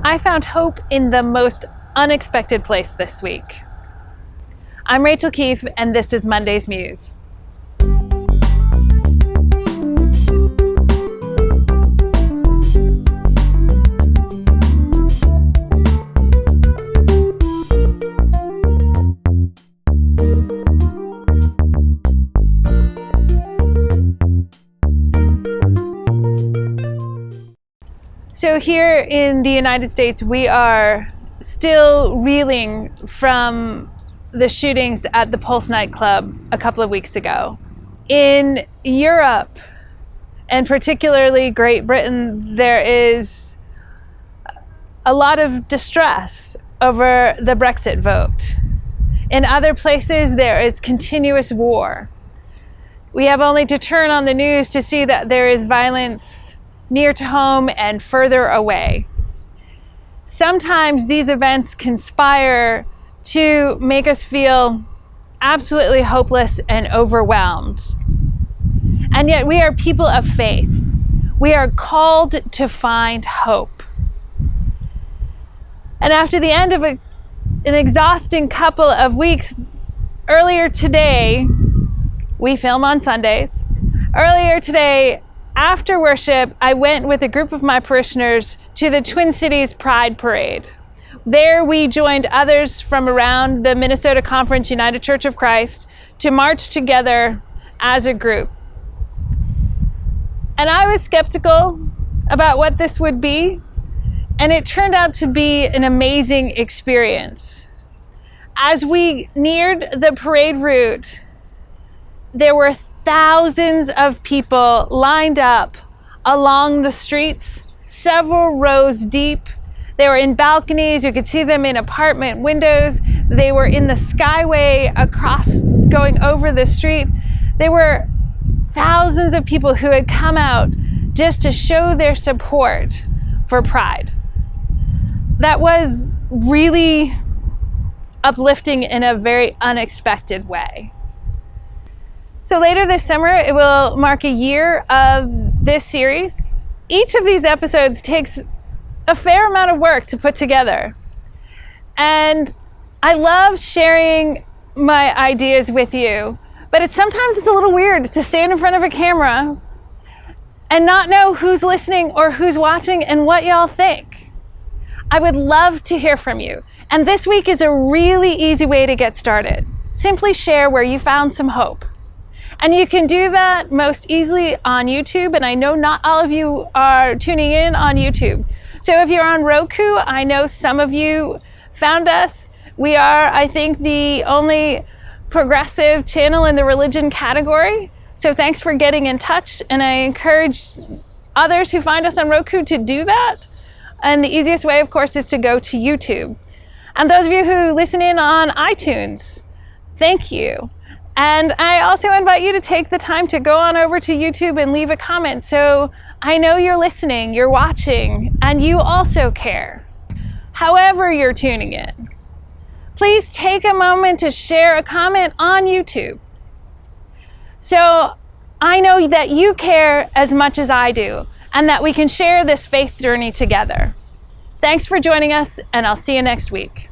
I found hope in the most unexpected place this week. I'm Rachael Keefe, and this is Monday's Muse. So here in the United States, we are still reeling from the shootings at the Pulse nightclub a couple of weeks ago. In Europe, and particularly Great Britain, there is a lot of distress over the Brexit vote. In other places, there is continuous war. We have only to turn on the news to see that there is violence near to home and further away. Sometimes these events conspire to make us feel absolutely hopeless and overwhelmed. And yet we are people of faith. We are called to find hope. And after the end of an exhausting couple of weeks, earlier today, we film on Sundays. Earlier today, after worship, I went with a group of my parishioners to the Twin Cities Pride Parade. There we joined others from around the Minnesota Conference United Church of Christ to march together as a group. And I was skeptical about what this would be, and it turned out to be an amazing experience. As we neared the parade route, there were thousands of people lined up along the streets, several rows deep. They were in balconies. You could see them in apartment windows. They were in the skyway across, going over the street. There were thousands of people who had come out just to show their support for Pride. That was really uplifting in a very unexpected way. So later this summer, it will mark a year of this series. Each of these episodes takes a fair amount of work to put together. And I love sharing my ideas with you, but sometimes it's a little weird to stand in front of a camera and not know who's listening or who's watching and what y'all think. I would love to hear from you. And this week is a really easy way to get started. Simply share where you found some hope. And you can do that most easily on YouTube, and I know not all of you are tuning in on YouTube. So if you're on Roku, I know some of you found us. We are, I think, the only progressive channel in the religion category. So thanks for getting in touch, and I encourage others who find us on Roku to do that. And the easiest way, of course, is to go to YouTube. And those of you who listen in on iTunes, thank you. And I also invite you to take the time to go on over to YouTube and leave a comment, so I know you're listening, you're watching, and you also care. However you're tuning in, please take a moment to share a comment on YouTube. So I know that you care as much as I do, and that we can share this faith journey together. Thanks for joining us, and I'll see you next week.